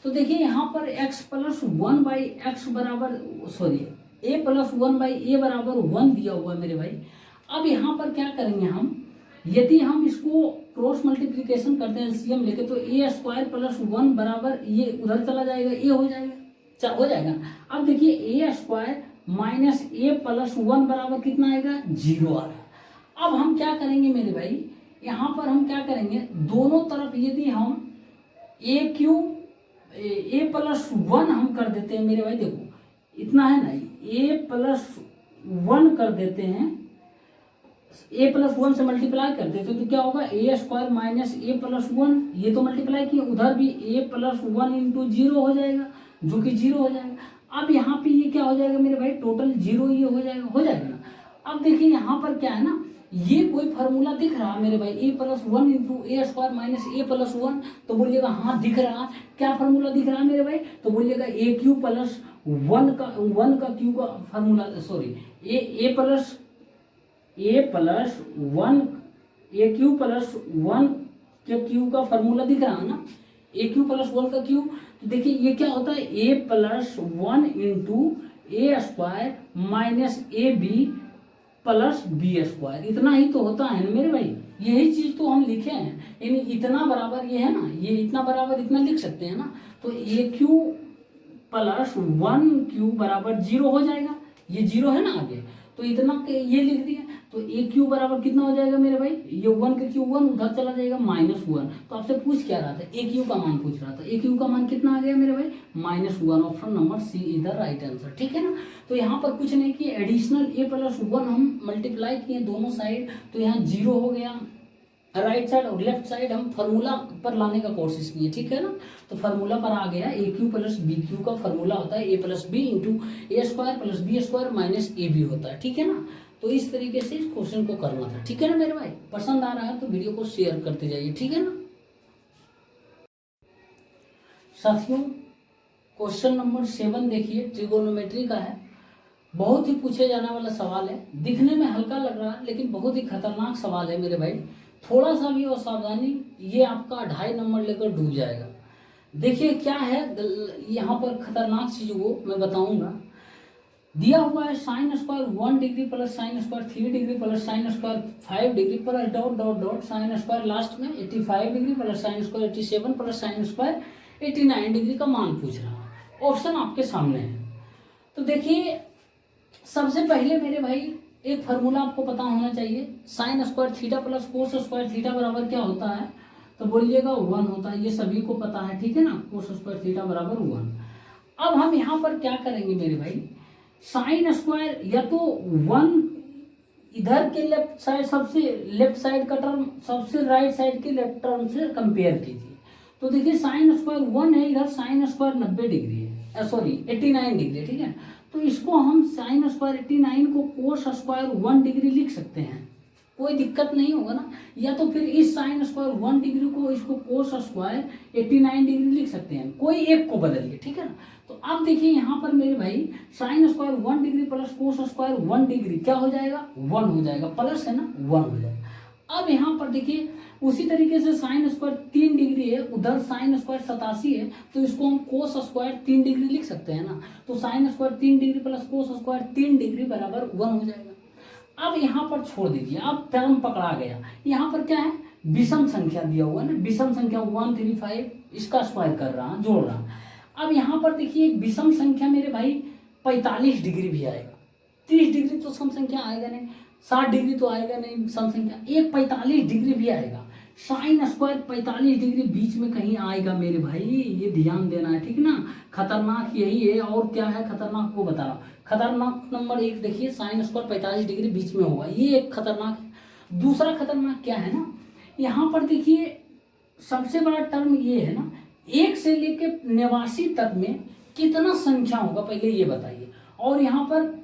तो देखिए यहाँ पर x प्लस 1/x बराबर सॉरी a प्लस 1/a बराबर 1 दिया हुआ है मेरे भाई। अब यहाँ पर क्या करेंगे हम, यदि हम इसको क्रॉस मल्टीप्लिकेशन करते हैं एलसीएम लेके तो a² प्लस 1 बराबर ये उधर चला जाएगा, a हो जाएगा, हो जाएगा। अब देखिए a² माइनस a प्लस 1 बराबर कितना आएगा, 0 आ रहा है। अब हम क्या करेंगे मेरे भाई, यहाँ पर हम क्या करेंगे, दोनों तरफ यदि हम a प्लस 1 हम कर देते हैं मेरे भाई, देखो इतना है ना, a प्लस 1 कर देते हैं, a प्लस 1 से मल्टीप्लाई कर देते हैं तो क्या होगा, a² माइनस a प्लस 1, ये तो मल्टीप्लाई किया, उधर भी a प्लस 1 इंटू 0 हो जाएगा जो कि 0 हो जाएगा। अब यहाँ पे ये क्या हो जाएगा मेरे भाई, टोटल 0 ये हो जाएगा ना। अब देखिए यहाँ पर क्या है ना, ये कोई फार्मूला दिख रहा है मेरे भाई, a plus 1 into a² minus a plus 1, तो बोलिएगा हाँ दिख रहा है। क्या फार्मूला दिख रहा है मेरे भाई, तो बोलिएगा a³ प्लस 1 का क्यू का formula, sorry a plus 1 a³ plus 1 के क्यू का फार्मूला दिख रहा है ना, a³ प्लस 1 का क्यू। तो देखिए ये क्या होता है, a plus 1 into a² minus ab plus b², इतना ही तो होता है ना मेरे भाई, यही चीज तो हम लिखे हैं, यानी इतना बराबर ये है ना, ये इतना बराबर इतना लिख सकते हैं ना। तो a³ प्लस 1 बराबर 0 हो जाएगा, ये 0 है ना आगे, तो इतना ये लिख दिया। तो a³ बराबर कितना हो जाएगा मेरे भाई, ये 1 के क्यूब 1 उधर चला जाएगा -1। तो आपसे पूछ क्या रहा था, a³ का मान पूछ रहा था, a³ का मान कितना आ गया मेरे भाई, -1। Option number C is the right answer, ठीक है ना। तो यहाँ पर कुछ नहीं किए, एडिशनल a प्लस 1 हम मल्टीप्लाई किए दोनों साइड, तो यहाँ 0 हो गया राइट साइड, और लेफ्ट साइड हम फार्मूला पर लाने का कोशिश किए, ठीक है ना। तो फार्मूला पर आ गया, a³ प्लस b³ का फार्मूला होता है a plus b into a² plus b² minus ab होता है, ठीक है ना। तो इस तरीके से इस क्वेश्चन को करना था, ठीक है ना मेरे भाई। पसंद आ रहा है तो वीडियो को शेयर करते जाइए, ठीक है ना साथियों। क्वेश्चन नंबर 7 देखिए, ट्रिगोनोमेट्री का है, बहुत ही पूछे जाने वाला सवाल है, दिखने में हल्का लग रहा है लेकिन बहुत ही खतरनाक सवाल है मेरे भाई। थोड़ा सा भी असावधानी ये आपका 2.5 नंबर लेकर डूब जाएगा। देखिए क्या है यहाँ पर खतरनाक चीज वो मैं बताऊंगा। दिया हुआ है sin² 1 degree plus sin² 3 degree plus sin² 5 degree plus dot dot dot sin² last में 85 degree plus sin² 87 plus sin² 89 degree का मान पूछ रहा है। ऑप्शन आपके सामने है। तो देखिए सबसे पहले मेरे भाई एक फार्मूला आपको पता होना चाहिए, sin² theta plus cos² theta बराबर क्या होता है, तो बोलिएगा 1 होता है, ये सभी को पता है, ठीक है ना। cos² थीटा बराबर 1। अब हम यहाँ पर क्या करेंगे मेरे भाई, sin² या तो 1 इधर के लेफ्ट साइड, सबसे लेफ्ट साइड का टर्म सबसे राइट साइड के लेफ्ट टर्म से कंपेयर कीजिए। तो देखिए sin² 1 है, इधर sin² 90 डिग्री है, सॉरी 89 डिग्री, ठीक है। तो इसको हम sin² 89 को cos² 1 डिग्री लिख सकते हैं, कोई दिक्कत नहीं होगा ना। या तो फिर इस sin² 1 डिग्री को इसको cos² 89 डिग्री लिख सकते हैं, कोई एक को बदलिए, ठीक है ना। तो अब देखिए यहाँ पर मेरे भाई sin² 1 degree plus cos² 1 degree क्या हो जाएगा, 1 हो जाएगा, प्लस है ना 1 हो जाएगा। अब यहाँ पर देखिए उसी तरीके से sin² 3 डिग्री है, उधर sin² 87 है, तो इसको हम cos² 3 डिग्री लिख सकते हैं ना। तो sin² 3 degree plus cos² 3 degree बराबर 1 हो जाएगा। अब यहाँ पर छोड़ दीजिए, अब टर्म पकड़ा गया। यहाँ पर क्या है, विषम संख्या दिया हुआ है ना, विषम संख्या 1 3 5, इसका स्क्वायर कर रहा है, जोड़ रहा है। अब यहाँ पर देखिए एक विषम संख्या मेरे भाई 45 डिग्री भी आएगा, 30 डिग्री तो सम संख्या आएगा नहीं, 60 डिग्री तो आएगा नहीं सम संख्या, एक 45 डिग्री भी आएगा। sin² 45 डिग्री बीच में कहीं आएगा मेरे भाई, ये ध्यान देना है, ठीक ना। खतरनाक यही है, और क्या है खतरनाक वो बता रहा हूँ। खतरनाक नंबर 1 देखिए, sin² 45 डिग्री बीच में होगा, ये एक खतरनाक है। दूसरा खतरनाक क्या है ना, यहाँ पर देखिए सबसे बड़ा टर्म ये है ना, 1 से लेके 89 तक में कितना संख्या होगा पहले ये बताइए। और यहाँ पर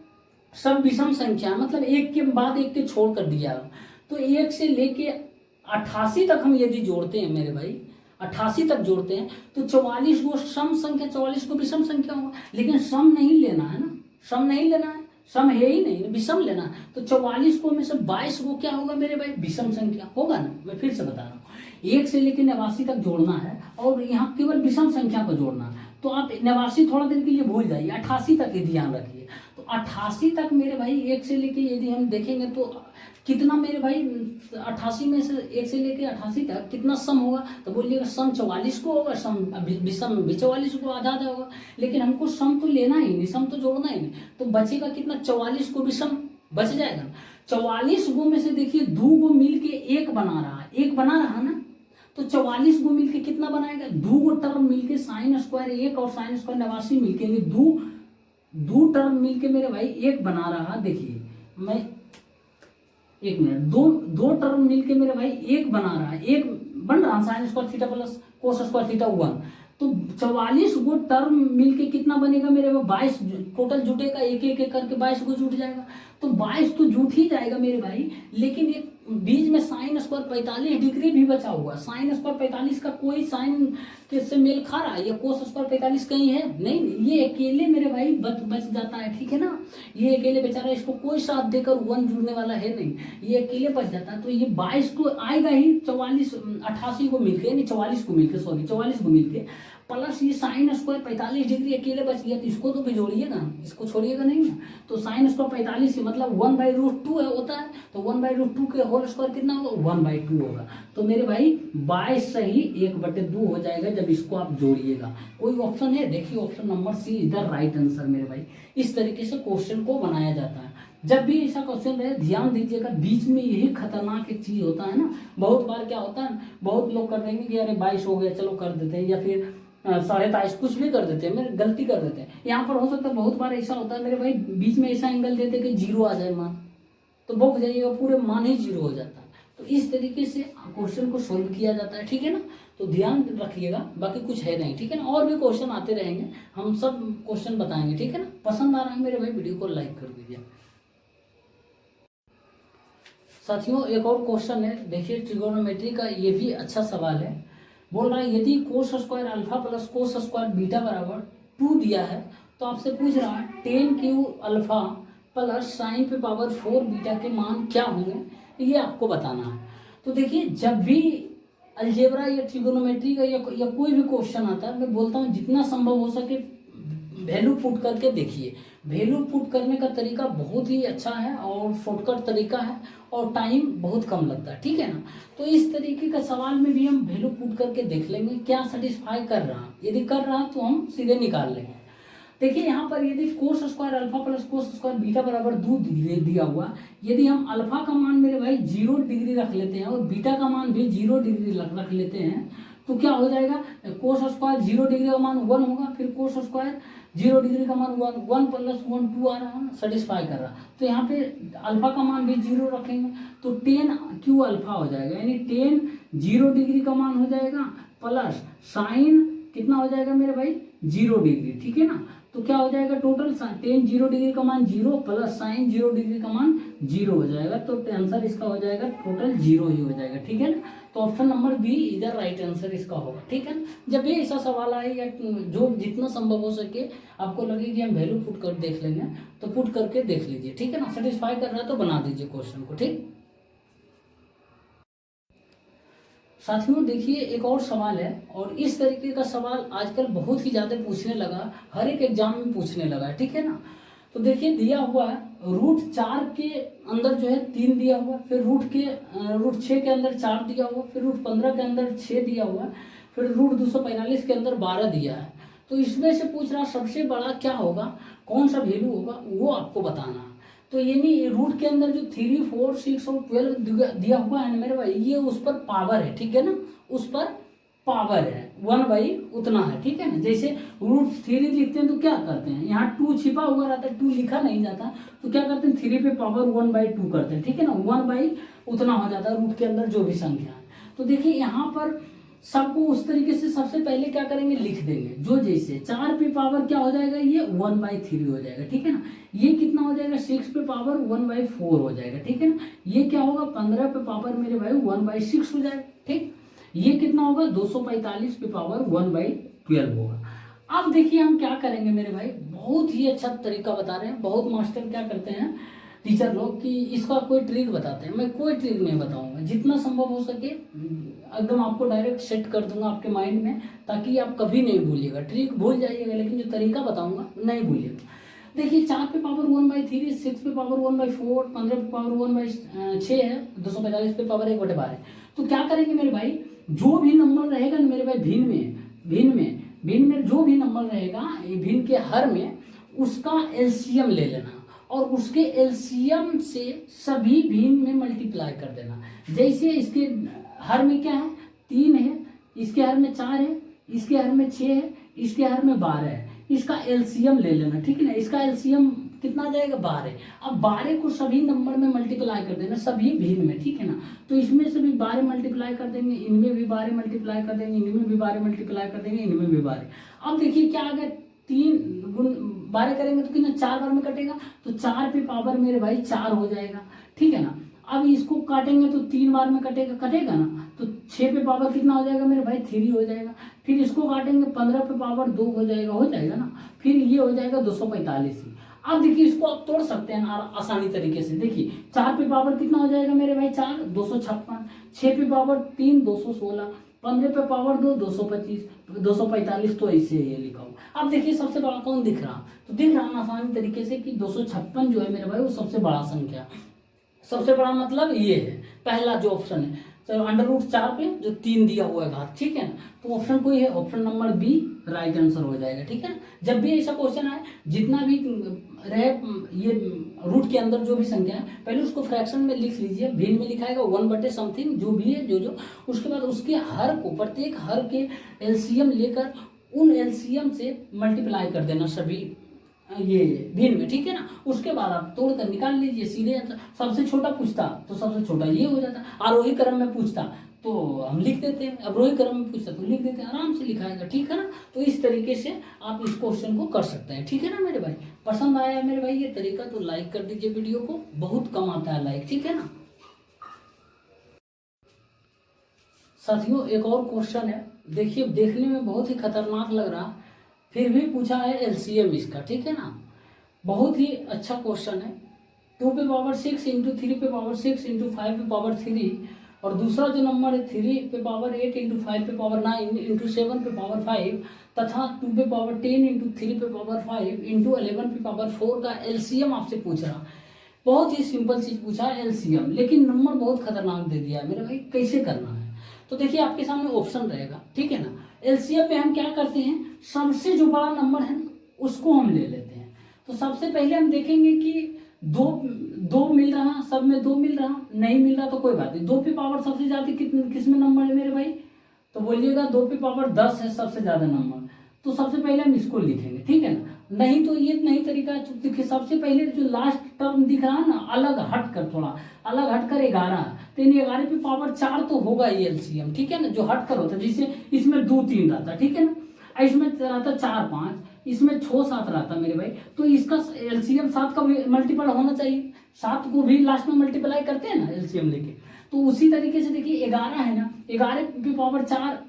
सब विषम संख्या, मतलब एक के बाद एक के छोड़ कर दिया, तो 1 से लेके 88 तक हम यदि जोड़ते हैं मेरे भाई, 88 तक जोड़ते हैं तो 44 को सम संख्या, 44 को विषम संख्या होगा। लेकिन सम नहीं लेना है ना, सम नहीं लेना है, सम है ही नहीं, विषम लेना है। तो 44 को में से 22 को क्या होगा मेरे भाई, विषम संख्या होगा ना। मैं फिर से बता रहा हूँ, 1 से लेकर 89 तक जोड़ना है और यहाँ केवल विषम संख्या को जोड़ना है। तो आप 89 थोड़ा देर के लिए भूल जाइए, 88 तक ही ध्यान रखिए। तो 88 तक मेरे भाई 1 से लेके यदि हम देखेंगे तो कितना मेरे भाई, 88 में से 1 से लेके 88 तक कितना सम होगा, तो बोलिएगा सम 44 को होगा, सम विषम भी 44 को आधा आधा होगा। लेकिन हमको सम तो लेना ही नहीं, सम तो जोड़ना ही नहीं, तो बचेगा कितना, 44 को विषम बच जाएगा। 44 गो में से देखिए 2 गो मिल के 1 बना रहा है, 1 बना रहा है ना। तो 44 गो मिलके कितना बनाएगा, 2 गो टर्म मिलके साइन स्क्वायर 1 और साइन स्क्वायर 89 मिलके, दो टर्म मिलके मेरे भाई 1 बना रहा। देखिए मैं 1 मिनट, दो टर्म मिलके मेरे भाई 1 बना रहा है, 1 बन रहा है sine square theta plus cos square theta 1। तो 44 गो टर्म मिलके कितना बनेगा मेरे भाई, 22 टोटल जुटेगा, एक एक करके 22 को जुट जाएगा। तो 22 तो जुट ही जाएगा मेरे भाई, लेकिन एक बीच में साइन स्क्वायर 45 डिग्री भी बचा हुआ। साइन स्क्वायर 45 का कोई साइन के से मेल खा रहा है, या कोस स्क्वायर 45 कहीं है नहीं, ये अकेले मेरे भाई बच जाता है, ठीक है ना। ये अकेले बेचारा, इसको कोई साथ देकर 1 जुड़ने वाला है नहीं, ये अकेले बच जाता है। तो ये 22 को आएगा ही, 44 88 को मिलके, नहीं 44 को मिलके, सॉरी 44 को मिलके प्लस ये साइन स्क्वायर 45 डिग्री अकेले बच गया, तो इसको तो भी जोड़िएगा, इसको छोड़िएगा नहीं ना। तो साइन स्क्वायर 45 मतलब 1/√2 है होता है, तो 1/√2 के होल स्क्वायर कितना होगा, 1/2 होगा। तो मेरे भाई 22 सही 1/2 हो जाएगा जब इसको आप जोड़िएगा। कोई ऑप्शन है, देखिए option number C is the right answer मेरे भाई। इस तरीके से क्वेश्चन को बनाया जाता है। जब भी ऐसा क्वेश्चन रहे ध्यान दीजिएगा, बीच में यही खतरनाक एक चीज होता है ना। बहुत बार क्या होता है, बहुत लोग कर देंगे कि अरे 22 हो गया चलो कर देते हैं, या फिर 23.5 कुछ भी कर देते हैं, मेरे गलती कर देते हैं। यहाँ पर हो सकता है बहुत बार ऐसा होता है मेरे भाई, बीच में ऐसा एंगल देते कि 0 आ जाए मान, तो बक जाइएगा, पूरे मान ही 0 हो जाता है। तो इस तरीके से क्वेश्चन को सोल्व किया जाता है, ठीक है ना। तो ध्यान रखिएगा, बाकी कुछ है नहीं, ठीक है ना। और भी क्वेश्चन आते रहेंगे, हम सब क्वेश्चन बताएंगे, ठीक है ना। पसंद आ रहा है मेरे भाई, वीडियो को लाइक कर दीजिए। साथियों एक और क्वेश्चन है, देखिए ट्रिगोनोमेट्री का, ये भी अच्छा सवाल है। बोल रहा है यदि cos square alpha plus cos square beta बराबर 2 दिया है, तो आपसे पूछ रहा है 10 अल्फा प्लस साइन पे पावर 4 बीटा के मान क्या होंगे, ये आपको बताना है। तो देखिए जब भी अलजेब्रा या ट्रिगोनोमेट्री का या कोई भी क्वेश्चन आता है, मैं बोलता हूँ जितना संभव हो सके वैल्यू पुट करके देखिए। वैल्यू पुट करने का तरीका बहुत ही अच्छा है और शॉर्टकट तरीका है, और टाइम बहुत कम लगता है, ठीक है ना। तो इस तरीके का सवाल में भी हम वैल्यू पुट करके देख लेंगे क्या सेटिस्फाई कर रहा है। यदि कर रहा है तो हम सीधे निकाल लेंगे। देखिए यहाँ पर यदि cos square alpha plus cos square beta बराबर 2 डिग्री दिया हुआ, यदि हम अल्फा का मान मेरे भाई 0 डिग्री रख लेते हैं और बीटा का मान भी 0 डिग्री रख लेते हैं, तो क्या हो जाएगा, कोस स्क्वायर 0 डिग्री का मान 1 होगा, फिर कोस स्क्वायर 0 डिग्री का मान 1 प्लस 1 2 आ रहा है, सेटिस्फाई कर रहा। तो यहाँ पे अल्फा का मान भी 0 रखेंगे, तो 10 अल्फा हो जाएगा, यानी 10 0 डिग्री का मान हो जाएगा, प्लस साइन कितना हो जाएगा मेरे भाई 0 डिग्री, ठीक है ना। तो क्या हो जाएगा टोटल 10 0 डिग्री का मान 0 प्लस साइन 0 डिग्री का मान 0 हो जाएगा। तो आंसर इसका हो जाएगा टोटल 0 ही हो जाएगा, ठीक है ना। तो ऑप्शन नंबर बी इधर राइट आंसर इसका होगा, ठीक है ना। जब भी ऐसा सवाल आए या जो जितना संभव हो सके आपको लगे कि हम वैल्यू पुट कर देख लेंगे, तो पुट करके देख लीजिए, ठीक है ना। सेटिस्फाई कर रहा है तो बना दीजिए क्वेश्चन को, ठीक। साथियों देखिए एक और सवाल है, और इस तरीके का सवाल आजकल बहुत ही ज़्यादा पूछने लगा, हर एक एग्जाम में पूछने लगा है, ठीक है ना। तो देखिए दिया हुआ है √4 के अंदर जो है 3 दिया हुआ, फिर √6 के अंदर 4 दिया हुआ, फिर √15 के अंदर 6 दिया हुआ, फिर √245 के अंदर 12 दिया है। तो इसमें से पूछ रहा सबसे बड़ा क्या होगा, कौन सा वैल्यू होगा, वो आपको बताना है। तो यानी रूट के अंदर जो 3 4 6 और 12 दिया हुआ है ना मेरे भाई, ये उस पर पावर है, ठीक है ना, उस पर पावर है 1 उतना है, ठीक है ना। जैसे √3 लिखते हैं तो क्या करते हैं, यहाँ 2 छिपा हुआ रहता है, 2 लिखा नहीं जाता, तो क्या करते हैं 3 पे पावर 1/2 करते हैं, ठीक है ना। 1 उतना हो जाता है रूट के अंदर जो भी संख्या है। तो देखिए यहाँ पर सबको उस तरीके से सबसे पहले क्या करेंगे, लिख देंगे। जो जैसे 4 पे पावर क्या हो जाएगा, ये 1/3 हो जाएगा, ठीक है ना। ये कितना हो जाएगा, 6 पे पावर 1/4 हो जाएगा, ठीक है ना। ये क्या होगा, 15 पे पावर मेरे भाई 1/6 हो जाएगा, ठीक। ये कितना होगा, 245 पे पावर 1/12 होगा। अब देखिए हम क्या करेंगे मेरे भाई, बहुत ही अच्छा तरीका बता रहे हैं। बहुत मास्टर क्या करते हैं टीचर लोग कि इसका कोई ट्रिक बताते हैं। मैं कोई ट्रिक नहीं बताऊंगा, जितना संभव हो सके एकदम आपको डायरेक्ट सेट कर दूंगा आपके माइंड में, ताकि आप कभी नहीं भूलिएगा। ट्रिक भूल जाइएगा लेकिन जो तरीका बताऊंगा नहीं भूलिएगा। देखिए 4 पे पावर 1/3, 6 पे पावर 1/4, 15 पे पावर 1/6 है, 245 पे पावर 1/12 है। तो क्या करेंगे मेरे भाई, जो भी नंबर रहेगा ना मेरे भाई भिन्न में जो भी नंबर रहेगा भिन्न के हर में, उसका एलसीएम ले लेना और उसके एलसीएम से सभी भिन्न में मल्टीप्लाई कर देना। जैसे इसके हर में क्या है, 3 है, इसके हर में 4 है, इसके हर में 6 है, इसके हर में 12 है। इसका एलसीएम ले लेना, ठीक है ना। इसका एलसीएम कितना जाएगा, 12। अब 12 को सभी नंबर में मल्टीप्लाई कर देना, सभी भिन्न में, ठीक है ना। तो इसमें से भी 12 मल्टीप्लाई कर देंगे, इनमें भी 12 मल्टीप्लाई कर देंगे, इनमें भी 12 मल्टीप्लाई कर देंगे, इनमें भी 12। अब देखिए क्या आ गया, 3 गुण 12 करेंगे तो कितना, 4 बार में कटेगा, तो 4 पे पावर मेरे भाई 4 हो जाएगा, ठीक है ना। अब इसको काटेंगे तो 3 बार में कटेगा ना, तो 6 पे पावर कितना हो जाएगा मेरे भाई, 3 हो जाएगा। फिर इसको काटेंगे 15 पे पावर 2 हो जाएगा ना। फिर ये हो जाएगा 245। अब देखिए इसको आप तोड़ सकते हैं आसानी तरीके से। देखिए 4 पे पावर कितना हो जाएगा मेरे भाई, 4, 256। 6 पे पावर 3, 216। 15 पे पावर 2, 225, 245। तो ऐसे ये लिखा हुआ। अब देखिए सबसे बड़ा कौन दिख रहा, तो दिख रहा आसानी तरीके से कि 256 जो है मेरे भाई वो सबसे बड़ा संख्या। सबसे बड़ा मतलब ये है, पहला जो ऑप्शन है, चलो √4 पे जो 3 दिया हुआ है घात, ठीक है ना। तो ऑप्शन कोई है, option number B right answer हो जाएगा, ठीक है। जब भी ऐसा क्वेश्चन आए, जितना भी रहे ये रूट के अंदर जो भी संख्या है, पहले उसको फ्रैक्शन में लिख लीजिए, भिन्न में लिखाएगा 1/समथिंग जो भी है, जो उसके बाद उसके हर को, प्रत्येक हर के एलसीएम लेकर उन एलसीएम से मल्टीप्लाई कर देना सभी ये भिन्न में, ठीक है ना। उसके बाद आप तोड़ कर निकाल लीजिए सीधे आंसर। सबसे छोटा पूछता तो सबसे छोटा ये हो जाता, आरोही क्रम में पूछता तो हम लिख देते हैं, अवरोही क्रम में पूछता तो लिख देते हैं, आराम से लिखाएगा, ठीक है ना। तो इस तरीके से आप इस क्वेश्चन को कर सकते हैं, ठीक है ना मेरे भाई। पसंद आया है मेरे भाई ये तरीका, तो लाइक कर दीजिए वीडियो को, बहुत कम आता है लाइक, ठीक है ना। साथियों एक और क्वेश्चन है, देखिए देखने में बहुत ही खतरनाक लग रहा, फिर भी पूछा है एलसीएम इसका, ठीक है ना। बहुत ही अच्छा क्वेश्चन है। 2 पे पावर 6 इंटू 3 पे पावर 6 इंटू 5 पे पावर 3, और दूसरा जो नंबर है 3 पे पावर 8 इंटू 5 पे पावर 9 इंटू 7 पे पावर 5 तथा 2 पे पावर 10 इंटू 3 पे पावर 5 इंटू 11 पे पावर 4 का एलसीएम आपसे पूछ रहा। बहुत ही सिंपल चीज पूछा है एलसीएम, लेकिन नंबर बहुत खतरनाक दे दिया है मेरे भाई, कैसे करना है। तो देखिए आपके सामने ऑप्शन रहेगा, ठीक है ना। एलसीएम में हम क्या करते हैं, सबसे जो बड़ा नंबर है उसको हम ले लेते हैं। तो सबसे पहले हम देखेंगे कि दो मिल रहा, सब में 2 मिल रहा, नहीं मिल रहा तो कोई बात नहीं। 2 पे पावर सबसे ज्यादा किस में नंबर है मेरे भाई, तो बोलिएगा 2 पे पावर 10 है सबसे ज्यादा नंबर। तो सबसे पहले हम इसको लिखेंगे, ठीक है ना। नहीं तो ये नहीं तरीका, देखिए सबसे पहले जो लास्ट टर्म दिख रहा है ना, अलग हटकर 11, तो इन 11 पे पावर 4 तो होगा ये एलसीएम, ठीक है ना। जो हटकर होता है, जैसे इसमें 2 3 रहता, ठीक है ना, इसमें रहता 4 5, इसमें 6 7 रहता मेरे भाई। तो इसका एलसीएम 7 का भी मल्टीपल होना चाहिए, 7 को भी लास्ट में मल्टीप्लाई करते हैं ना एलसीएम लेके। तो उसी तरीके से देखिए 11 है ना, 11 पे पावर 4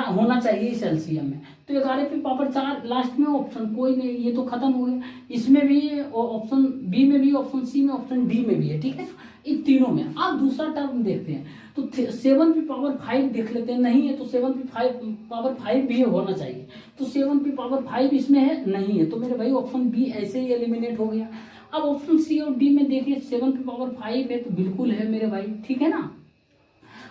होना चाहिए इस एलसीएम में। तो 11 पे पावर 4 लास्ट में ऑप्शन कोई नहीं, ये तो खत्म हो गया। इसमें भी ऑप्शन बी में भी, ऑप्शन सी में, ऑप्शन डी में भी है, ठीक है। इन तीनों में आप दूसरा टर्म देखते हैं तो 7 पे पावर 5 देख लेते हैं, नहीं है तो 7 पे पावर 5 भी होना चाहिए। तो 7 पे पावर 5 इसमें है, नहीं है, तो मेरे भाई ऑप्शन बी ऐसे ही एलिमिनेट हो गया। अब ऑप्शन सी और डी में देखिए 7 पे पावर 5 है तो बिल्कुल है मेरे भाई, ठीक है ना।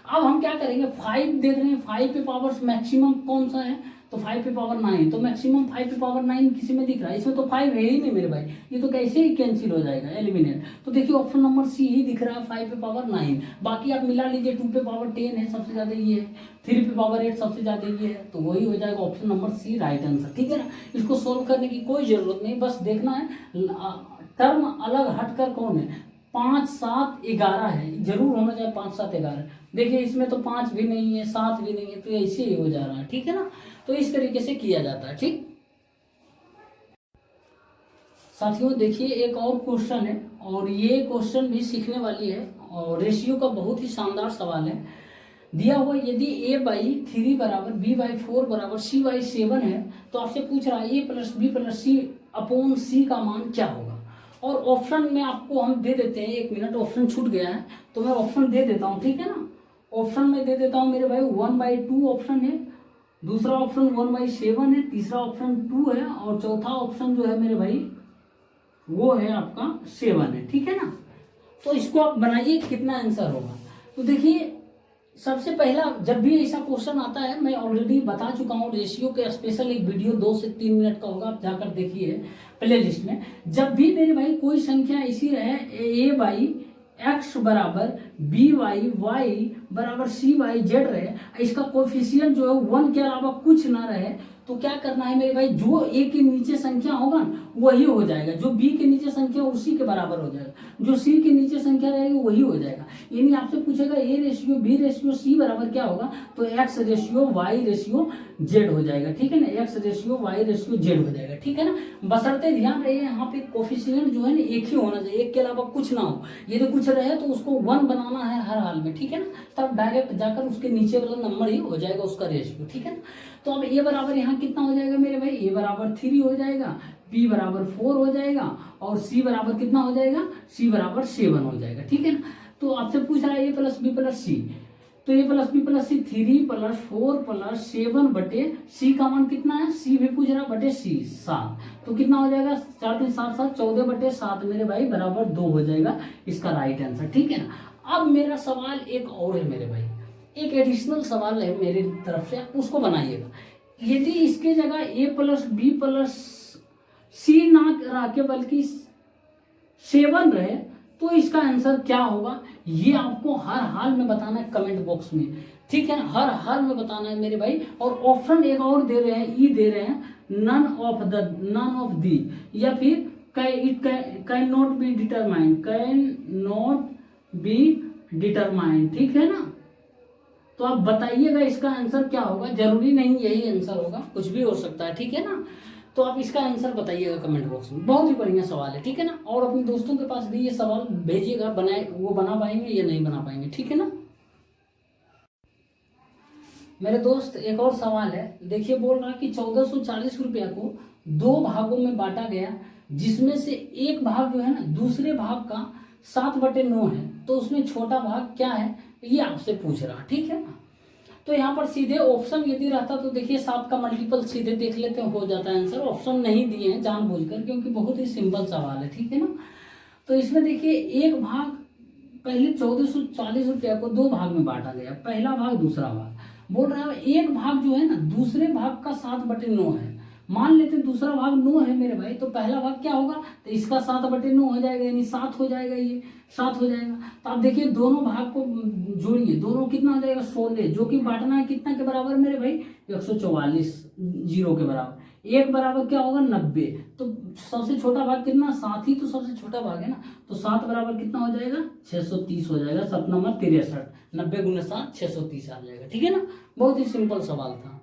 अब हम क्या करेंगे, 5 देख रहे हैं, 5 पे पावर मैक्सिमम कौन सा है, तो 5 पे पावर 9, तो मैक्सिमम 5 पे पावर 9 किसी में दिख रहा है, इसमें तो 5 है ही नहीं मेरे भाई, ये तो कैसे ही कैंसिल हो जाएगा, एलिमिनेट। तो देखिए ऑप्शन नंबर सी ही दिख रहा है, 5 पे पावर 9। बाकी आप मिला लीजिए, 2 पे पावर 10 है सबसे ज्यादा ये है, 3 पे पावर 8 सबसे ज्यादा ये है, तो वही हो जाएगा option number C right answer, ठीक है ना। इसको सोल्व करने की कोई जरूरत नहीं, बस देखना है टर्म अलग हटकर कौन है, 5 7 11 है, जरूर होना चाहिए 5 7 11। देखिए इसमें तो 5 भी नहीं है, 7 भी नहीं है, तो ऐसे ही हो जा रहा है, ठीक है ना। तो इस तरीके से किया जाता है। ठीक साथियों, देखिए एक और क्वेश्चन है, और ये क्वेश्चन भी सीखने वाली है, और रेशियो का बहुत ही शानदार सवाल है। दिया हुआ यदि a/3 बराबर b/4 बराबर c/7 है, तो आपसे पूछ रहा है a + b + c upon c का मान क्या होगा। और ऑप्शन में आपको हम दे देते हैं, 1 मिनट, ऑप्शन छूट गया है तो मैं ऑप्शन दे देता हूँ, ठीक है ना। ऑप्शन में दे देता हूँ मेरे भाई, 1/2 ऑप्शन है, दूसरा ऑप्शन 1/7 है, तीसरा ऑप्शन 2 है, और चौथा ऑप्शन जो है मेरे भाई वो है आपका 7 है, ठीक है ना। तो इसको आप बनाइए, कितना आंसर होगा। तो देखिए सबसे पहला, जब भी ऐसा क्वेश्चन आता है, मैं ऑलरेडी बता चुका हूँ, रेशियो के स्पेशल एक वीडियो 2 से 3 मिनट का होगा, आप जाकर देखिए प्ले लिस्ट में। जब भी मेरे भाई कोई संख्या ऐसी रहे a/x बराबर by/y बराबर c/z रहे, इसका कोफिशिएंट जो है 1 के अलावा कुछ ना रहे, तो क्या करना है मेरे भाई, जो a के नीचे संख्या होगा वही हो जाएगा, जो b के नीचे संख्या उसी के बराबर हो जाएगा, जो c के नीचे संख्या रहेगी वही हो जाएगा। यानी आपसे पूछेगा a/b/c बराबर क्या होगा, तो x/y/z हो जाएगा, ठीक है ना, x/y/z हो जाएगा, ठीक है ना। बशर्ते ध्यान रहे यहाँ पे कोफिशिएंट जो है ना एक ही होना चाहिए, एक के अलावा कुछ ना हो। यदि कुछ रहे तो उसको 1 बनाना है हर हाल में, ठीक है ना, तब डायरेक्ट जाकर उसके नीचे वाला नंबर ही हो जाएगा उसका रेशियो, ठीक है ना। तो अब a बराबर यहाँ कितना हो जाएगा मेरे भाई, a बराबर 3 हो जाएगा, b बराबर 4 हो जाएगा, और c बराबर कितना हो जाएगा, c बराबर 7 हो जाएगा, ठीक है ना। तो आपसे पूछ रहा है a + b + c, तो a + b + c 3 + 4 + 7 बटे c का मान कितना है, c भी पूछ रहा बटे c 7, तो कितना हो जाएगा, 4 3 7 7 14 बटे 7 मेरे भाई बराबर 2 हो जाएगा इसका राइट आंसर, ठीक है ना। अब मेरा सवाल एक और है मेरे भाई, एक एडिशनल सवाल है मेरी तरफ से, उसको बनाइएगा। यदि इसके जगह a + b + c ना रह के बल्कि 7 रहे, तो इसका आंसर क्या होगा, ये आपको हर हाल में बताना है कमेंट बॉक्स में, ठीक है ना, हर हाल में बताना है मेरे भाई। और ऑप्शन एक और दे रहे हैं, ई दे रहे हैं, नन ऑफ दी, या फिर कैन नॉट बी डिटरमाइंड, ठीक है ना। तो आप बताइएगा इसका आंसर क्या होगा, जरूरी नहीं यही आंसर होगा, कुछ भी हो सकता है, ठीक है ना। तो आप इसका आंसर बताइएगा कमेंट बॉक्स में, बहुत ही बढ़िया सवाल है, ठीक है ना। और अपने दोस्तों के पास भी ये सवाल भेजिएगा, बनाए वो बना पाएंगे या नहीं बना पाएंगे, ठीक है ना। मेरे दोस्त एक और सवाल है, देखिए बोल रहा कि 1440 रुपया को 2 भागों में बांटा गया, जिसमें से एक भाग जो है ना दूसरे भाग का 7/9 है, तो उसमें छोटा भाग क्या है, ये आपसे पूछ रहा, ठीक है ना। तो यहाँ पर सीधे ऑप्शन यदि रहता तो देखिए 7 का मल्टीपल सीधे देख लेते हैं, हो जाता है आंसर। ऑप्शन नहीं दिए हैं जानबूझकर, क्योंकि बहुत ही सिंपल सवाल है, ठीक है ना। तो इसमें देखिए एक भाग, पहले 1440 रुपया को 2 भाग में बांटा गया, पहला भाग दूसरा भाग, बोल रहा है एक भाग जो है ना दूसरे भाग का 7/9 है। मान लेते दूसरा भाग 9 है मेरे भाई, तो पहला भाग क्या होगा, तो इसका 7/9 हो जाएगा, यानी 7 हो जाएगा, ये 7 हो जाएगा। तो आप देखिए दोनों भाग को जोड़िए, दोनों कितना हो जाएगा 16, जो कि बांटना है कितना के बराबर मेरे भाई, 144 0 के बराबर। एक बराबर क्या होगा 90, तो सबसे छोटा भाग कितना, 7 ही तो सबसे छोटा भाग है ना, तो 7 बराबर कितना हो जाएगा 630 हो जाएगा, 7 नंबर 63, 90 × 7 630 आ जाएगा, ठीक है ना। बहुत ही सिंपल सवाल था।